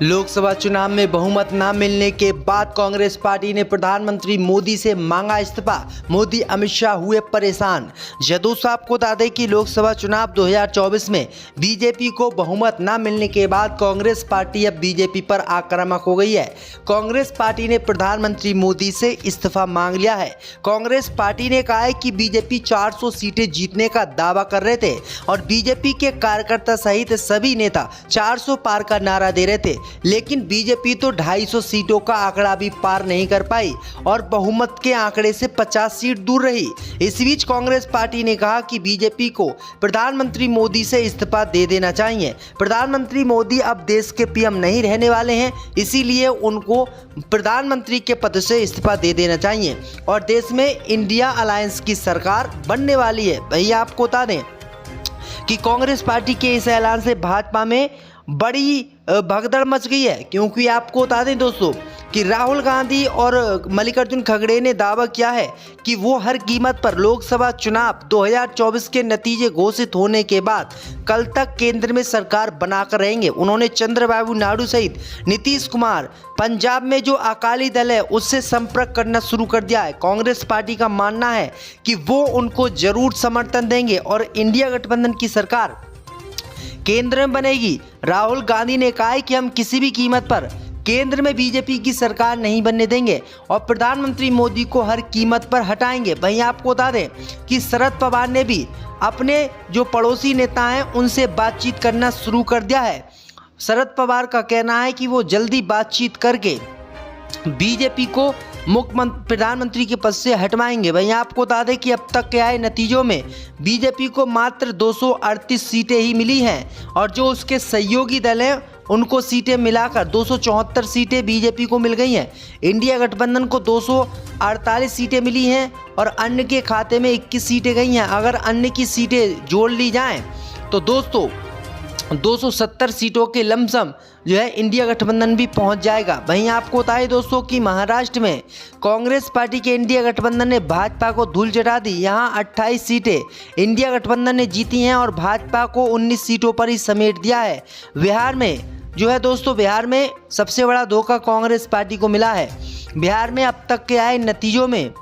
लोकसभा चुनाव में बहुमत न मिलने के बाद कांग्रेस पार्टी ने प्रधानमंत्री मोदी से मांगा इस्तीफा। मोदी अमित शाह हुए परेशान। जदू साहब को बता दें कि लोकसभा चुनाव 2024 में बीजेपी को बहुमत न मिलने के बाद कांग्रेस पार्टी अब बीजेपी पर आक्रामक हो गई है। कांग्रेस पार्टी ने प्रधानमंत्री मोदी से इस्तीफा मांग लिया है। कांग्रेस पार्टी ने कहा है कि बीजेपी 400 सीटें जीतने का दावा कर रहे थे और बीजेपी के कार्यकर्ता सहित सभी नेता 400 पार का नारा दे रहे थे, लेकिन बीजेपी तो 250 सीटों का आंकड़ा भी पार नहीं कर पाई और बहुमत के आंकड़े से 50 सीट दूर रही। इस बीच कांग्रेस पार्टी ने कहा कि बीजेपी को प्रधानमंत्री मोदी से इस्तीफा दे देना चाहिए। प्रधानमंत्री मोदी अब देश के पीएम नहीं रहने वाले हैं, इसीलिए उनको प्रधानमंत्री के पद से इस्तीफा दे देना चाहिए और देश में इंडिया अलायंस की सरकार बनने वाली है। भैया आपको बता दें कि कांग्रेस पार्टी के इस ऐलान से भाजपा में बड़ी भगदड़ मच गई है, क्योंकि आपको बता दें दोस्तों कि राहुल गांधी और मल्लिकार्जुन खड़गे ने दावा किया है कि वो हर कीमत पर लोकसभा चुनाव 2024 के नतीजे घोषित होने के बाद कल तक केंद्र में सरकार बनाकर रहेंगे। उन्होंने चंद्रबाबू नायडू सहित नीतीश कुमार, पंजाब में जो अकाली दल है उससे संपर्क करना शुरू कर दिया है। कांग्रेस पार्टी का मानना है कि वो उनको जरूर समर्थन देंगे और इंडिया गठबंधन की सरकार केंद्र में बनेगी। राहुल गांधी ने कहा है कि हम किसी भी कीमत पर केंद्र में बीजेपी की सरकार नहीं बनने देंगे और प्रधानमंत्री मोदी को हर कीमत पर हटाएंगे। वहीं आपको बता दें कि शरद पवार ने भी अपने जो पड़ोसी नेता हैं उनसे बातचीत करना शुरू कर दिया है। शरद पवार का कहना है कि वो जल्दी बातचीत करके बीजेपी को प्रधानमंत्री के पद से हटवाएंगे। वहीं आपको बता दें कि अब तक के आए नतीजों में बीजेपी को मात्र 238 सीटें ही मिली हैं और जो उसके सहयोगी दल हैं उनको सीटें मिलाकर 274 सीटें बीजेपी को मिल गई हैं। इंडिया गठबंधन को 248 सीटें मिली हैं और अन्य के खाते में 21 सीटें गई हैं। अगर अन्य की सीटें जोड़ ली जाएं तो दोस्तों 270 सीटों के लमसम जो है इंडिया गठबंधन भी पहुंच जाएगा। वहीं आपको बताएं दोस्तों कि महाराष्ट्र में कांग्रेस पार्टी के इंडिया गठबंधन ने भाजपा को धूल चटा दी। यहां 28 सीटें इंडिया गठबंधन ने जीती हैं और भाजपा को 19 सीटों पर ही समेट दिया है। बिहार में जो है दोस्तों, बिहार में सबसे बड़ा धोखा कांग्रेस पार्टी को मिला है। बिहार में अब तक के आए नतीजों में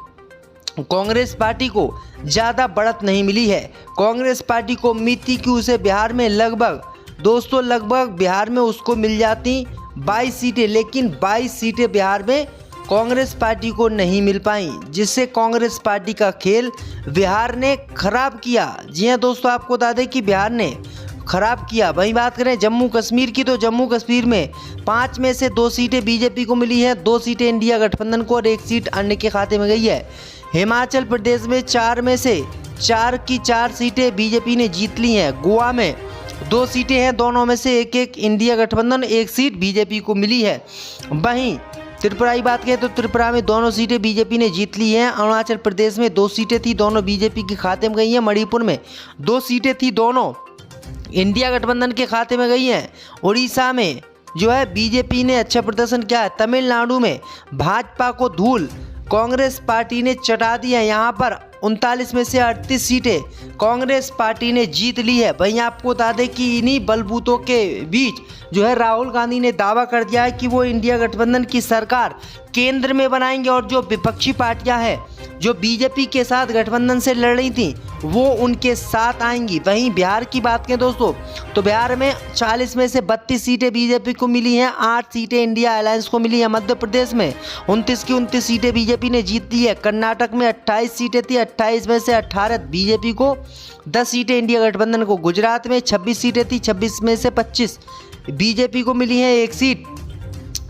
कांग्रेस पार्टी को ज़्यादा बढ़त नहीं मिली है। कांग्रेस पार्टी को उम्मीद थी कि उसे बिहार में लगभग बिहार में उसको मिल जाती 22 सीटें, लेकिन 22 सीटें बिहार में कांग्रेस पार्टी को नहीं मिल पाई, जिससे कांग्रेस पार्टी का खेल बिहार ने खराब किया। जी हाँ दोस्तों, आपको बता दें कि बिहार ने खराब किया। वहीं बात करें जम्मू कश्मीर की, तो जम्मू कश्मीर में 5 में से 2 सीटें बीजेपी को मिली हैं, 2 सीटें इंडिया गठबंधन को और 1 सीट अन्य के खाते में गई है। हिमाचल प्रदेश में 4 में से 4 की 4 सीटें बीजेपी ने जीत ली हैं। गोवा में 2 सीटें हैं, दोनों में से 1-1 इंडिया गठबंधन, 1 सीट बीजेपी को मिली है। वहीं त्रिपुरा की बात करें तो त्रिपुरा में दोनों सीटें बीजेपी ने जीत ली हैं। अरुणाचल प्रदेश में 2 सीटें थी, दोनों बीजेपी के खाते में गई हैं। मणिपुर में 2 सीटें थी, दोनों इंडिया गठबंधन के खाते में गई हैं। उड़ीसा में जो है बीजेपी ने अच्छा प्रदर्शन किया है। तमिलनाडु में भाजपा को धूल कांग्रेस पार्टी ने चटा दी है। यहाँ पर 39 में से 38 सीटें कांग्रेस पार्टी ने जीत ली है। वहीं आपको बता दें कि इन्हीं बलबूतों के बीच जो है राहुल गांधी ने दावा कर दिया है कि वो इंडिया गठबंधन की सरकार केंद्र में बनाएंगे और जो विपक्षी पार्टियां हैं जो बीजेपी के साथ गठबंधन से लड़ रही थी वो उनके साथ आएंगी। वहीं बिहार की बात करें दोस्तों, तो बिहार में 40 में से 32 सीटें बीजेपी को मिली हैं, 8 सीटें इंडिया अलायंस को मिली हैं। मध्य प्रदेश में 29 की 29 सीटें बीजेपी ने जीत ली है। कर्नाटक में 28 सीटें थी, 28 में से 18 बीजेपी को, 10 सीटें इंडिया गठबंधन को। गुजरात में 26 सीटें थी, 26 में से 25 बीजेपी को मिली है, 1 सीट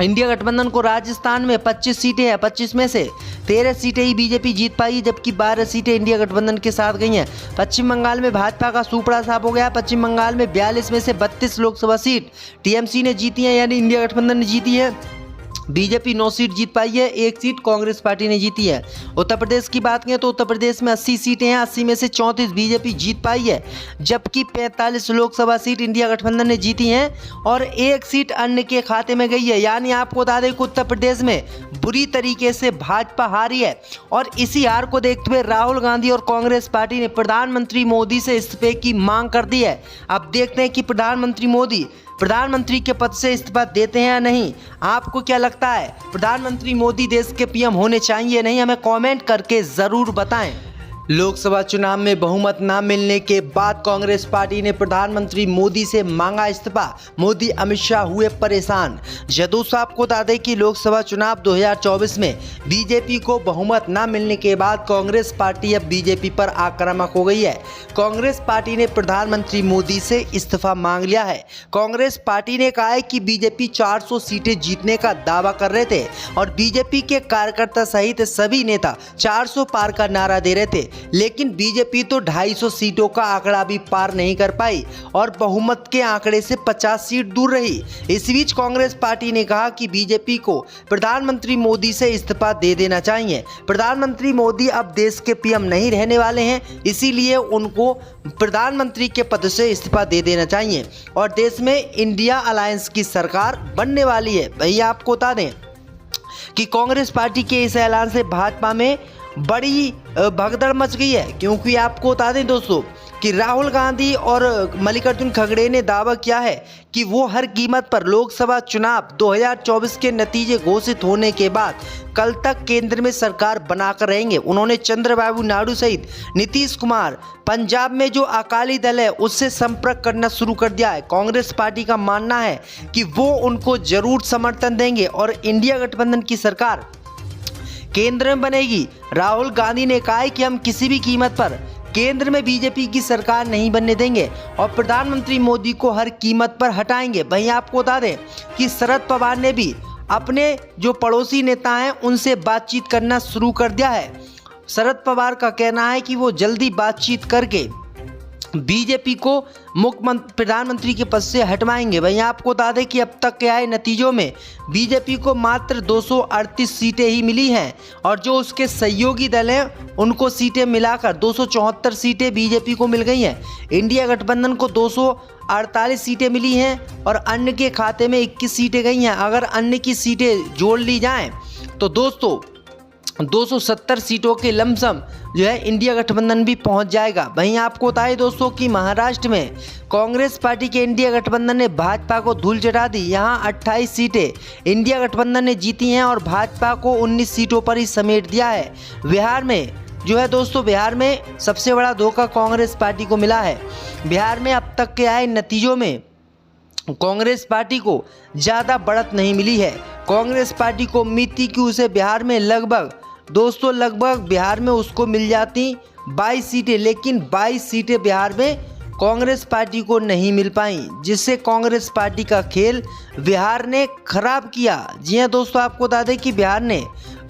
इंडिया गठबंधन को। राजस्थान में 25 सीटें हैं, 25 में से 13 सीटें ही बीजेपी जीत पाई, जबकि 12 सीटें इंडिया गठबंधन के साथ गई हैं। पश्चिम बंगाल में भाजपा का सुपड़ा साफ हो गया। पश्चिम बंगाल में 42 में से 32 लोकसभा सीट टीएमसी ने जीती हैं, यानी इंडिया गठबंधन ने जीती है। बीजेपी 9 सीट जीत पाई है, 1 सीट कांग्रेस पार्टी ने जीती है। उत्तर प्रदेश की बात करें तो उत्तर प्रदेश में 80 सीटें हैं, 80 में से 34 बीजेपी जीत पाई है, जबकि 45 लोकसभा सीट इंडिया गठबंधन ने जीती हैं और 1 सीट अन्य के खाते में गई है। यानी आपको बता दें कि उत्तर प्रदेश में बुरी तरीके से भाजपा हारी है और इसी हार को देखते हुए राहुल गांधी और कांग्रेस पार्टी ने प्रधानमंत्री मोदी से इस्तीफे की मांग कर दी है। अब देखते हैं कि प्रधानमंत्री मोदी प्रधानमंत्री के पद से इस्तीफा देते हैं या नहीं? आपको क्या लगता है, प्रधानमंत्री मोदी देश के पीएम होने चाहिए या नहीं? हमें कमेंट करके ज़रूर बताएं। लोकसभा चुनाव में बहुमत न मिलने के बाद कांग्रेस पार्टी ने प्रधानमंत्री मोदी से मांगा इस्तीफा। मोदी अमित शाह हुए परेशान। जदयू को बता दें कि लोकसभा चुनाव 2024 में बीजेपी को बहुमत न मिलने के बाद कांग्रेस पार्टी अब बीजेपी पर आक्रामक हो गई है। कांग्रेस पार्टी ने प्रधानमंत्री मोदी से इस्तीफा मांग लिया है। कांग्रेस पार्टी ने कहा है कि बीजेपी 400 सीटें जीतने का दावा कर रहे थे और बीजेपी के कार्यकर्ता सहित सभी नेता 400 पार का नारा दे रहे थे, लेकिन बीजेपी तो 250 सीटों का आंकड़ा भी पार नहीं कर पाई और बहुमत के आंकड़े से 50 सीट दूर रही। इस बीच कांग्रेस पार्टी ने कहा कि बीजेपी को प्रधानमंत्री मोदी से इस्तीफा दे देना चाहिए। प्रधानमंत्री मोदी अब देश के पीएम नहीं रहने वाले हैं, इसीलिए उनको प्रधानमंत्री के पद से इस्तीफा दे देना चाहिए और देश में इंडिया अलायंस की सरकार बनने वाली है। भैया आपको बता दें कि कांग्रेस पार्टी के इस ऐलान से भाजपा में बड़ी भगदड़ मच गई है, क्योंकि आपको बता दें दोस्तों कि राहुल गांधी और मल्लिकार्जुन खड़गे ने दावा किया है कि वो हर कीमत पर लोकसभा चुनाव 2024 के नतीजे घोषित होने के बाद कल तक केंद्र में सरकार बनाकर रहेंगे। उन्होंने चंद्रबाबू नायडू सहित नीतीश कुमार, पंजाब में जो अकाली दल है उससे संपर्क करना शुरू कर दिया है। कांग्रेस पार्टी का मानना है कि वो उनको जरूर समर्थन देंगे और इंडिया गठबंधन की सरकार केंद्र में बनेगी। राहुल गांधी ने कहा है कि हम किसी भी कीमत पर केंद्र में बीजेपी की सरकार नहीं बनने देंगे और प्रधानमंत्री मोदी को हर कीमत पर हटाएंगे। वहीं आपको बता दें कि शरद पवार ने भी अपने जो पड़ोसी नेता हैं उनसे बातचीत करना शुरू कर दिया है। शरद पवार का कहना है कि वो जल्दी बातचीत करके बीजेपी को मुख्यमंत्री प्रधानमंत्री के पद से हटवाएंगे। वहीं आपको बता दें कि अब तक के आए नतीजों में बीजेपी को मात्र 238 सीटें ही मिली हैं और जो उसके सहयोगी दल हैं उनको सीटें मिलाकर 274 सीटें बीजेपी को मिल गई हैं। इंडिया गठबंधन को 248 सीटें मिली हैं और अन्य के खाते में 21 सीटें गई हैं। अगर अन्य की सीटें जोड़ ली जाएं तो दोस्तों 270 सीटों के लमसम जो है इंडिया गठबंधन भी पहुंच जाएगा। वहीं आपको बताएं दोस्तों कि महाराष्ट्र में कांग्रेस पार्टी के इंडिया गठबंधन ने भाजपा को धूल चटा दी। यहां 28 सीटें इंडिया गठबंधन ने जीती हैं और भाजपा को 19 सीटों पर ही समेट दिया है। बिहार में जो है दोस्तों, बिहार में सबसे बड़ा धोखा कांग्रेस पार्टी को मिला है। बिहार में अब तक के आए नतीजों में कांग्रेस पार्टी को ज़्यादा बढ़त नहीं मिली है। कांग्रेस पार्टी को उम्मीद थी कि उसे बिहार में लगभग बिहार में उसको मिल जाती 22 सीटें, लेकिन 22 सीटें बिहार में कांग्रेस पार्टी को नहीं मिल पाई, जिससे कांग्रेस पार्टी का खेल बिहार ने खराब किया। जी हाँ दोस्तों, आपको बता दें कि बिहार ने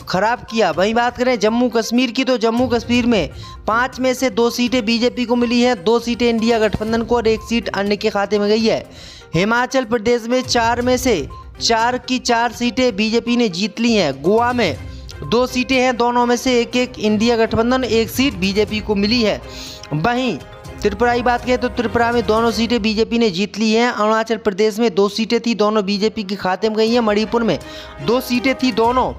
खराब किया। वहीं बात करें जम्मू कश्मीर की, तो जम्मू कश्मीर में 5 में से 2 सीटें बीजेपी को मिली हैं, 2 सीटें इंडिया गठबंधन को और 1 सीट अन्य के खाते में गई है। हिमाचल प्रदेश में 4 में से 4 की 4 सीटें बीजेपी ने जीत ली हैं। गोवा में 2 सीटें हैं, दोनों में से 1-1 इंडिया गठबंधन, 1 सीट बीजेपी को मिली है। वहीं त्रिपुरा की बात करें तो त्रिपुरा में दोनों सीटें बीजेपी ने जीत ली हैं। अरुणाचल प्रदेश में 2 सीटें थी, दोनों बीजेपी के खाते में गई हैं। मणिपुर में 2 सीटें थी, दोनों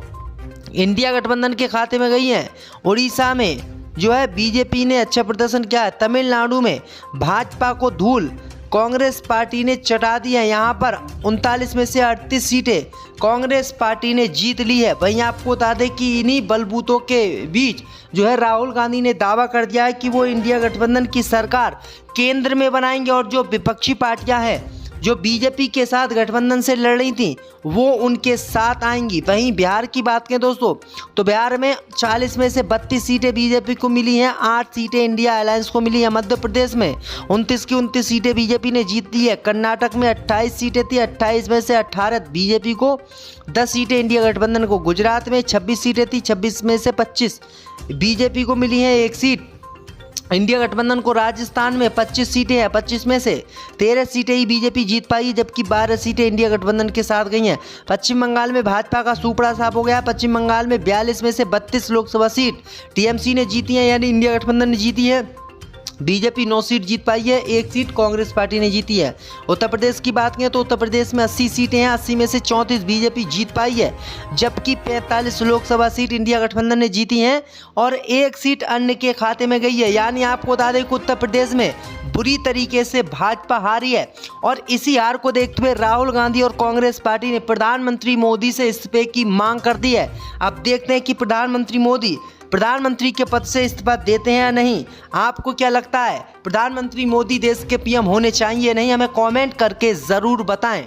इंडिया गठबंधन के खाते में गई हैं। उड़ीसा में जो है बीजेपी ने अच्छा प्रदर्शन किया है। तमिलनाडु में भाजपा को धूल कांग्रेस पार्टी ने चटा दी है। यहाँ पर 39 में से 38 सीटें कांग्रेस पार्टी ने जीत ली है। वहीं आपको बता दें कि इन्हीं बलबूतों के बीच जो है राहुल गांधी ने दावा कर दिया है कि वो इंडिया गठबंधन की सरकार केंद्र में बनाएंगे और जो विपक्षी पार्टियां हैं जो बीजेपी के साथ गठबंधन से लड़ रही थी वो उनके साथ आएंगी। वहीं बिहार की बात करें दोस्तों, तो बिहार में 40 में से 32 सीटें बीजेपी को मिली हैं, 8 सीटें इंडिया अलायंस को मिली हैं। मध्य प्रदेश में 29 की 29 सीटें बीजेपी ने जीत ली है। कर्नाटक में 28 सीटें थी, 28 में से 18 बीजेपी को, 10 सीटें इंडिया गठबंधन को। गुजरात में 26 सीटें थी, 26 में से 25 बीजेपी को मिली हैं, 1 सीट इंडिया गठबंधन को। राजस्थान में 25 सीटें हैं, 25 में से 13 सीटें ही बीजेपी जीत पाई, जबकि 12 सीटें इंडिया गठबंधन के साथ गई हैं। पश्चिम बंगाल में भाजपा का सुपड़ा साफ हो गया। पश्चिम बंगाल में 42 में से 32 लोकसभा सीट टीएमसी ने जीती हैं, यानी इंडिया गठबंधन ने जीती है। बीजेपी 9 सीट जीत पाई है, 1 सीट कांग्रेस पार्टी ने जीती है। उत्तर प्रदेश की बात करें तो उत्तर प्रदेश में 80 सीटें हैं, 80 में से 34 बीजेपी जीत पाई है, जबकि 45 लोकसभा सीट इंडिया गठबंधन ने जीती हैं और 1 सीट अन्य के खाते में गई है। यानी आपको बता दें कि उत्तर प्रदेश में बुरी तरीके से भाजपा हारी है और इसी हार को देखते हुए राहुल गांधी और कांग्रेस पार्टी ने प्रधानमंत्री मोदी से इस्तीफे की मांग कर दी है। अब देखते हैं कि प्रधानमंत्री मोदी प्रधानमंत्री के पद से इस्तीफा देते हैं या नहीं। आपको क्या लगता है, प्रधानमंत्री मोदी देश के पीएम होने चाहिए या नहीं? हमें कमेंट करके ज़रूर बताएं।